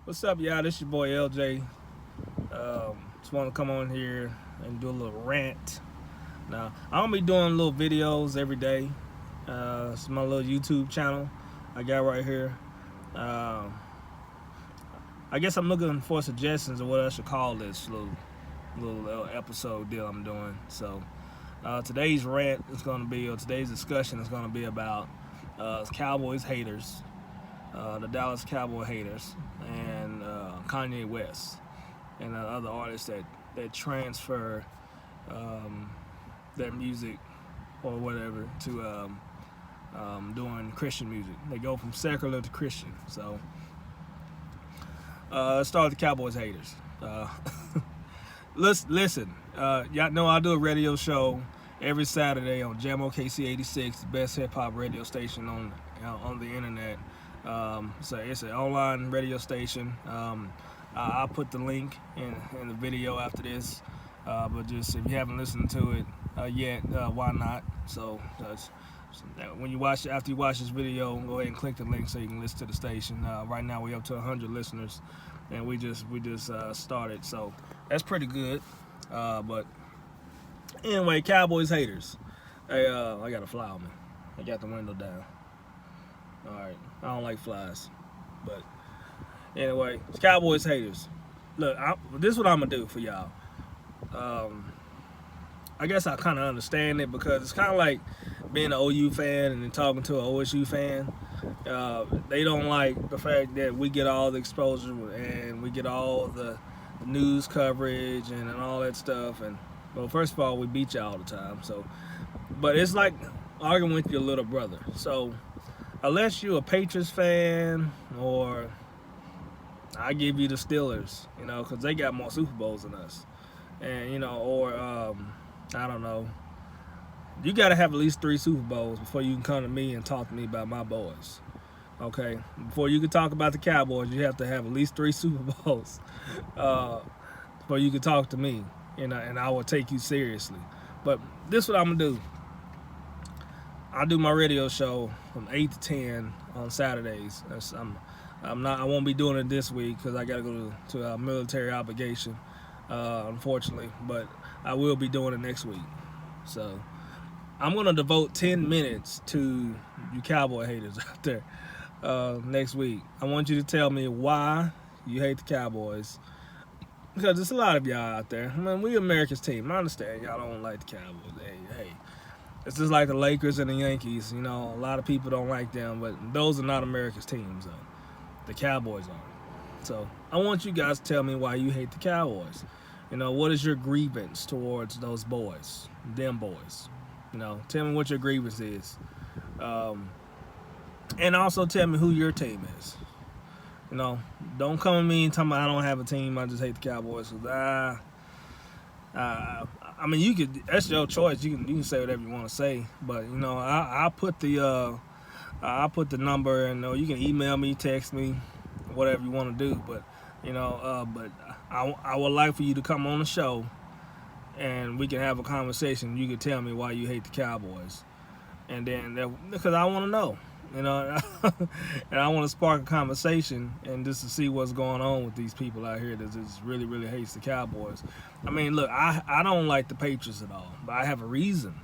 What's up, y'all? This your boy LJ. Just want to come on here and do a little rant. Now, I'm gonna be doing little videos every day. It's my little YouTube channel I got right here. Um, I guess I'm looking for suggestions of what I should call this little episode deal I'm doing. So, today's rant is gonna be, or today's discussion is gonna be about Cowboys haters, the Dallas Cowboy haters, and Kanye West, and other artists that transfer their music or whatever to doing Christian music. They go from secular to Christian. So let's start with the Cowboys haters. Listen, y'all know I do a radio show every Saturday on Jam OKC 86, the best hip hop radio station on the internet. So it's an online radio station. I'll put the link in the video after this. But just if you haven't listened to it yet, why not? So when you watch, after you watch this video, go ahead and click the link so you can listen to the station. Right now we're up to 100 listeners, and we just started, so that's pretty good. But anyway, Cowboys haters. Hey, I got a fly on me. I got the window down. All right, I don't like flies, but anyway, it's Cowboys haters. Look, this is what I'm gonna do for y'all. I guess I kind of understand it, because it's kind of like being an OU fan and then talking to an OSU fan. They don't like the fact that we get all the exposure and we get all the news coverage and all that stuff. And well, first of all, we beat you all the time. So, but it's like arguing with your little brother. So, unless you're a Patriots fan, or I give you the Steelers, because they got more Super Bowls than us, and or I don't know. You got to have at least 3 Super Bowls before you can come to me and talk to me about my boys. Okay, before you can talk about the Cowboys, you have to have at least 3 Super Bowls before you can talk to me, and I will take you seriously. But this is what I'm gonna do. I do my radio show from 8 to 10 on Saturdays. I won't be doing it this week because I got to go to a military obligation, unfortunately. But I will be doing it next week. So I'm going to devote 10 minutes to you Cowboy haters out there next week. I want you to tell me why you hate the Cowboys. Because there's a lot of y'all out there. I mean, we America's team. I understand y'all don't like the Cowboys. Hey. It's just like the Lakers and the Yankees. A lot of people don't like them, but those are not America's teams, though. The Cowboys are. So I want you guys to tell me why you hate the Cowboys. What is your grievance towards those boys, them boys? Tell me what your grievance is. And also tell me who your team is. Don't come at me and tell me I don't have a team, I just hate the Cowboys. I mean, you could. That's your choice. You can say whatever you want to say. But I put the number, and you can email me, text me, whatever you want to do. But but I would like for you to come on the show, and we can have a conversation. You can tell me why you hate the Cowboys, and then because I want to know. And I want to spark a conversation, and just to see what's going on with these people out here that just really, really hates the Cowboys. I mean, look, I don't like the Patriots at all, but I have a reason.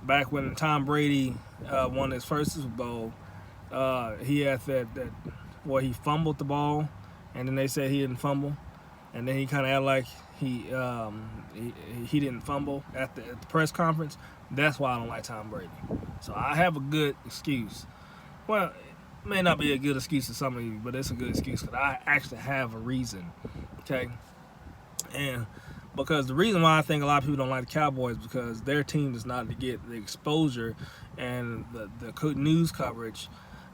Back when Tom Brady won his first Super Bowl, he had that where he fumbled the ball, and then they said he didn't fumble, and then he kind of acted like he didn't fumble at the press conference. That's why I don't like Tom Brady. So I have a good excuse. Well, it may not be a good excuse to some of you, but it's a good excuse because I actually have a reason. Okay? And because the reason why I think a lot of people don't like the Cowboys is because their team does not get the exposure and the news coverage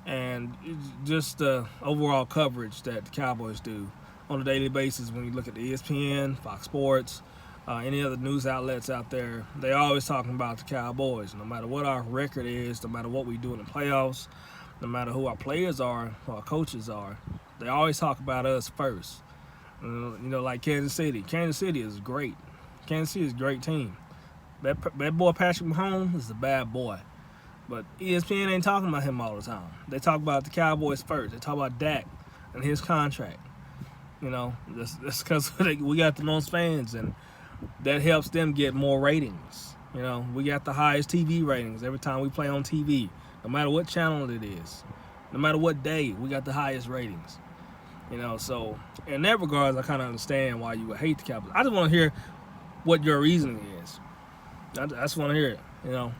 and just the overall coverage that the Cowboys do on a daily basis. When you look at the ESPN, Fox Sports, any other news outlets out there, they always talking about the Cowboys. No matter what our record is, no matter what we do in the playoffs, no matter who our players are, who our coaches are, they always talk about us first. Like Kansas City. Kansas City is great. Kansas City is a great team. That boy Patrick Mahomes is a bad boy. But ESPN ain't talking about him all the time. They talk about the Cowboys first. They talk about Dak in his contract. You know, that's because we got the most fans, and that helps them get more ratings. You know, we got the highest TV ratings every time we play on TV, no matter what channel it is, no matter what day, we got the highest ratings. You know, so in that regards, I kind of understand why you would hate the Cowboys. I just want to hear what your reasoning is. I just want to hear it, you know,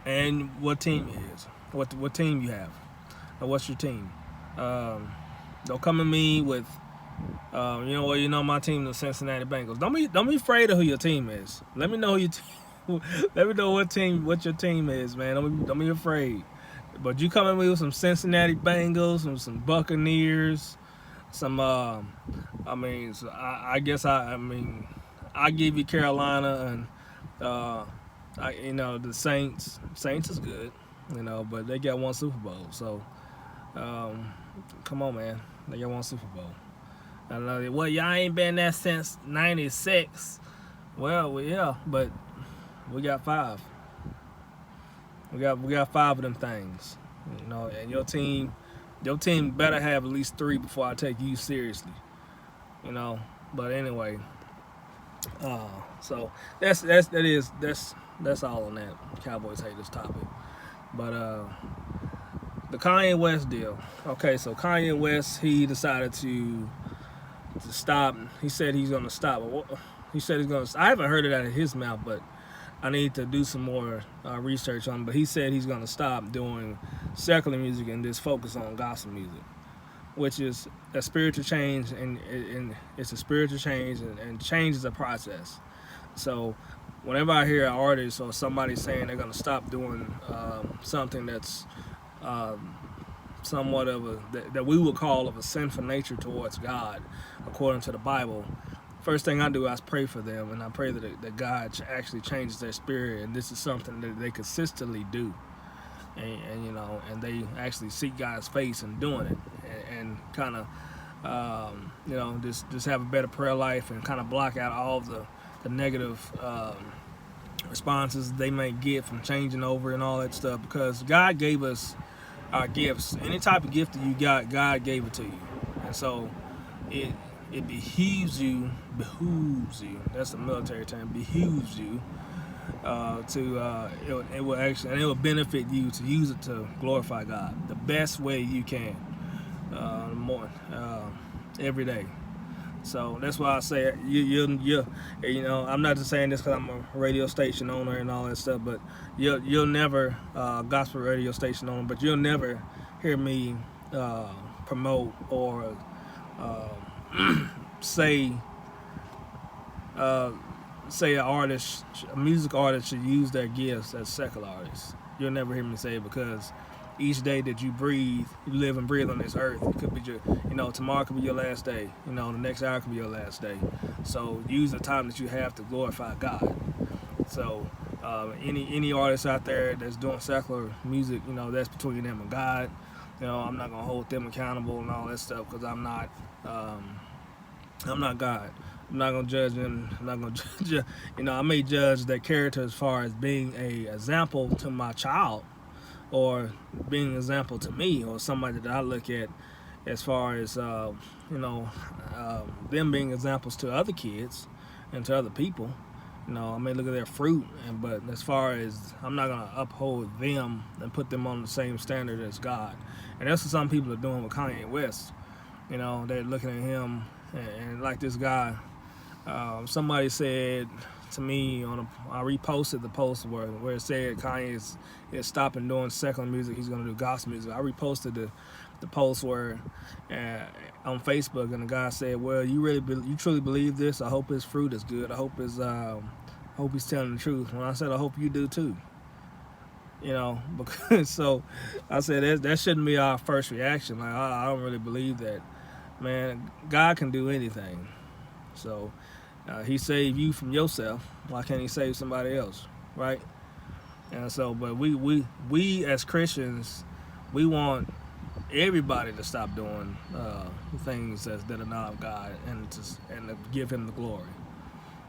and what team it is, what team you have, or what's your team. Don't come at me with, you know my team, the Cincinnati Bengals. Don't be afraid of who your team is. Let me know who your team. Let me know what your team is, man. Don't be afraid. But you come at me with some Cincinnati Bengals, some Buccaneers, I guess I give you Carolina and the Saints. Saints is good, you know, but they got one Super Bowl. So come on, man, they got one Super Bowl. I know. Well, y'all ain't been there since '96. Well, yeah, but we got 5. We got 5 of them things, you know. And your team better have at least 3 before I take you seriously, you know. But anyway, so that's all on that Cowboys haters topic. But the Kanye West deal. Okay, so Kanye West, he decided to stop. He said he's gonna stop. He said he's gonna. I haven't heard it out of his mouth, but I need to do some more research on it. But he said he's gonna stop doing secular music and just focus on gospel music, which is a spiritual change, and it's a spiritual change, and change is a process. So whenever I hear an artist or somebody saying they're gonna stop doing something that's somewhat of that we would call of a sinful nature towards God, according to the Bible, first thing I do is pray for them, and I pray that God actually changes their spirit, and this is something that they consistently do, and you know, and they actually seek God's face in doing it, and kind of just have a better prayer life, and kind of block out all the negative responses they may get from changing over and all that stuff, because God gave us our gifts. Any type of gift that you got, God gave it to you, and so it behooves you, that's the military term, behooves you it will benefit you to use it to glorify God the best way you can, every day. So that's why I say you know, I'm not just saying this because I'm a radio station owner and all that stuff, but you'll never gospel radio station owner, but you'll never hear me promote or say a music artist should use their gifts as secular artists. You'll never hear me say it, because each day that you breathe, you live and breathe on this earth, it could be tomorrow could be your last day, you know, the next hour could be your last day. So use the time that you have to glorify God. So any artist out there that's doing secular music, you know, that's between them and God. You know, I'm not gonna hold them accountable and all that stuff, because I'm not God. I'm not gonna judge them. I'm not gonna judge. You know, I may judge their character as far as being a example to my child, or being an example to me, or somebody that I look at as far as them being examples to other kids and to other people. You know, I may look at their fruit, but as far as, I'm not gonna uphold them and put them on the same standard as God. And that's what some people are doing with Kanye West. You know, they're looking at him and like this guy. Somebody said to me I reposted the post where it said Kanye is stopping doing secular music, he's going to do gospel music. I reposted the post where on Facebook, and the guy said, well, you truly believe this? I hope his fruit is good. I hope he's telling the truth. When I said I hope you do too, you know, because so I said that shouldn't be our first reaction. Like, I don't really believe that. Man, God can do anything. So he saved you from yourself. Why can't he save somebody else, right? And so, but we as Christians, we want everybody to stop doing things that are not of God, and to give Him the glory,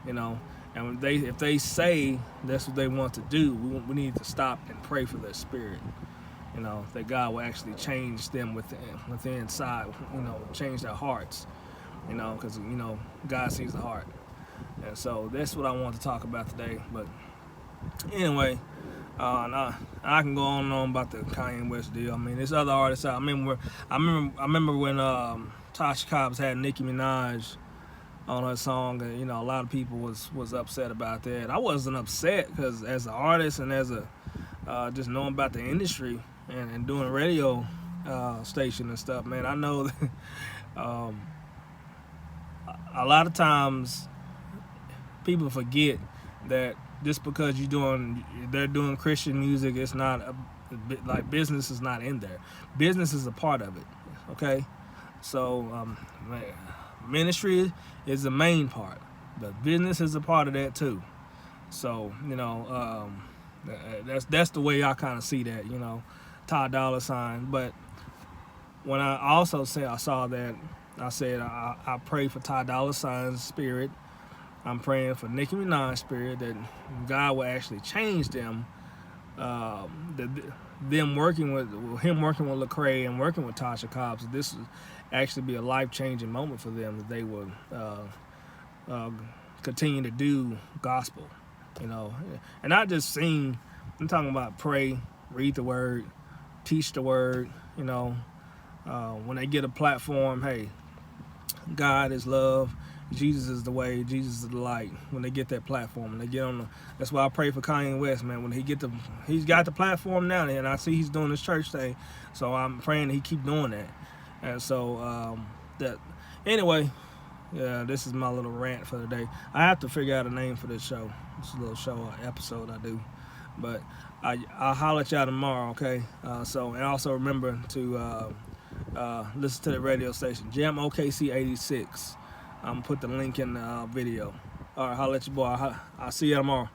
you know. And if they say that's what they want to do, we need to stop and pray for their spirit, You know, that God will actually change them within inside. You know, change their hearts. You know, because you know God sees the heart, and so that's what I want to talk about today. But anyway, I can go on and on about the Kanye West deal. I mean, there's other artists out. I remember when Tasha Cobbs had Nicki Minaj on her song, and you know, a lot of people was upset about that. I wasn't upset because as an artist and as a just knowing about the industry and doing radio station and stuff, man, I know that a lot of times people forget that just because they're doing Christian music, it's not like business is not in there. Business is a part of it, okay? So ministry is the main part, but business is a part of that too. So you know, that's the way I kind of see that, you know, Ty Dolla $ign. But when I also said I saw that, I said I pray for Ty Dolla $ign's spirit. I'm praying for Nicki Minaj's spirit, that God will actually change them. Him working with Lecrae and working with Tasha Cobbs, this will actually be a life-changing moment for them, that they will continue to do gospel, you know, and not just sing. I'm talking about pray, read the word, teach the word, you know. When they get a platform, hey, God is love, Jesus is the way, Jesus is the light. When they get that platform, and they get on that's why I pray for Kanye West, man. When he's got the platform now, and I see he's doing his church thing, so I'm praying that he keep doing that. And so anyway, yeah, this is my little rant for the day. I have to figure out a name for this show. This little show episode I do, but I'll holler at y'all tomorrow, okay? And also remember to listen to the radio station, Jam OKC 86. I'm gonna put the link in the video. All right, holla at your boy. I'll see you tomorrow.